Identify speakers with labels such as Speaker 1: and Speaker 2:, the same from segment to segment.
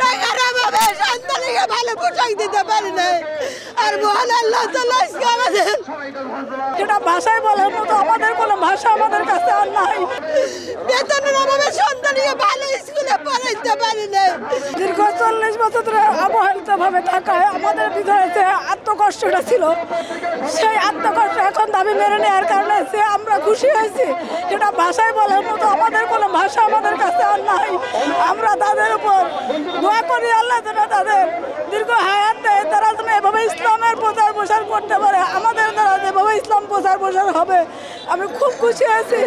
Speaker 1: টাকার অভাবে সন্তানকে ভালো পোশাক দিতে পারি না। আর মহান আল্লাহ তাআলা আজকে আমাদের
Speaker 2: যেটা ভাষায় বলার মতো আমাদের কোনো ভাষা আমাদের কাছে আর নাই।
Speaker 1: বেতনের অভাবে সন্তানকে ভালো স্কুলে পড়াইতে পারি না।
Speaker 2: দীর্ঘ 40 বছর ধরে অবহেলিতভাবে থাকায় আমাদের ভিতরে যে আত্মকষ্টটা ছিল, সেই আত্মকষ্ট এখন দাবি মেনে নেওয়ার কারণে যে আমরা খুশি হয়েছি, যেটা ভাষায় বলার মতো আমাদের কোনো ভাষা আমাদের কাছে আর নাই। আমরা তাদের উপর দোয়া করি আল্লাহ যেন তাদের দীর্ঘ হায়াত দেয়, তারা যেন এভাবে ইসলামের প্রচার প্রসার করতে পারে। আমাদের দ্বারা যেভাবে ইসলাম প্রচার প্রসার হবে আমি খুব খুশি হয়েছি।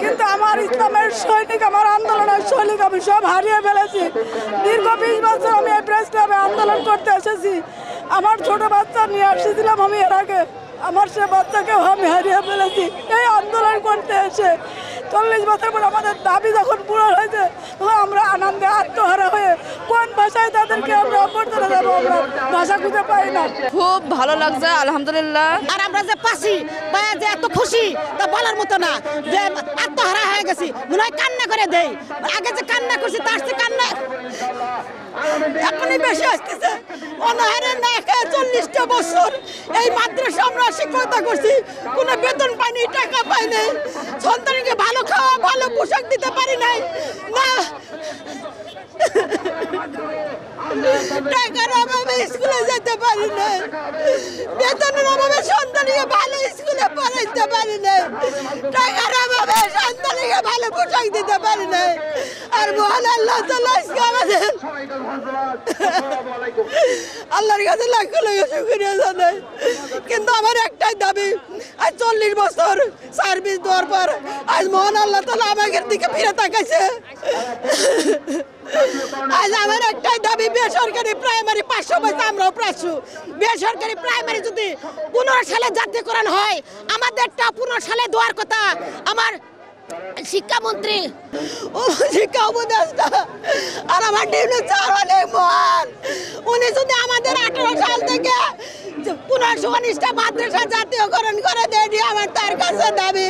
Speaker 2: কিন্তু আমার ইসলামের সৈনিক, আমার আন্দোলনের সৈনিক আমি সব হারিয়ে ফেলেছি। দীর্ঘ 20 বছর আমি এই প্রেস ক্লাবে আন্দোলন করতে এসেছি। আমার ছোট বাচ্চা নিয়ে আসছিলাম আমি এর আগে, আমার সে বাচ্চাকেও আমি হারিয়ে ফেলেছি এই আন্দোলন করতে এসে। 40 বছর পর আমাদের দাবি যখন পূরণ হয়েছে তখন আমরা আনন্দে আত্মহারা হয়ে কোন ভাষায় তাদেরকে আমরা অভ্যর্থনা দেবো, আমরা ভাষা খুঁজে পাই না।
Speaker 3: খুব ভালো লাগছে আলহামদুলিল্লাহ।
Speaker 1: আর আমরা যে পাচ্ছি বা যে এত খুশি তা বলার মতো না, যে আত্মহারা হয়ে গেছি, মনে হয় কান্না করে দেই। আগে যে কান্না করছি তার চেয়ে কান্না এখনই বেশি আসতেছে। অনাহারে না খেয়ে 40টা বছর এই মাদ্রাসা আমরা শিক্ষকতা করছি, কোনো বেতন পাইনি, টাকা পাইনি, সন্তানকে ভালো খাওয়া ভালো পোশাক দিতে পারি নাই না। টাকার অভাবে স্কুলে যেতে পারি না, বেতনের অভাবে সন্তানকে ভালো স্কুলে পড়াইতে পারি না, টাকার অভাবে সন্তানকে ভালো পোশাক দিতে পারি না। আর মহান আল্লাহ তাআলা আজকে আমাদের আল্লাহর কাছে লাখ লাখ শুকরিয়া জানাই। কিন্তু আমার একটাই দাবি, আজ 40 বছর সার্ভিস দেওয়ার পর আজ মহান আল্লাহ তাআলা আমাদের দিকে ফিরে তাকাইছে। আজ আমার একটাই দাবি, বেসরকারি প্রাইমারি 500 পয়সা আমরাও পাচ্ছি। বেসরকারি প্রাইমারি যদি 15 সালে জাতীয়করণ হয়, আমাদেরটা 15 সালে দেওয়ার কথা। আমার শিক্ষামন্ত্রী ও শিক্ষা উপদেষ্টা আর আমার ডিউটি স্যার অনেক মহান, উনি যদি আমাদের 18 সাল থেকে 1519টা মাদ্রাসা জাতীয়করণ করে দেয়, আমার তার কাছে দাবি।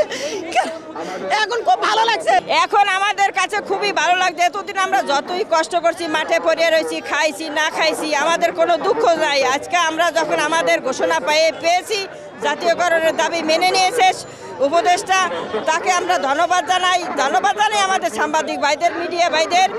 Speaker 1: এখন খুব ভালো লাগছে।
Speaker 3: এখন আমাদের কাছে খুবই ভালো লাগছে। এতদিন আমরা যতই কষ্ট করছি, মাঠে পড়ে রয়েছি, খাইছি না খাইছি, আমাদের কোনো দুঃখ নাই। আজকে আমরা যখন আমাদের ঘোষণা পেয়েছি, জাতীয়করণের দাবি মেনে নিয়েছে উপদেষ্টা, তাকে আমরা ধন্যবাদ জানাই। ধন্যবাদ জানাই আমাদের সাংবাদিক ভাইদের, মিডিয়া ভাইদের।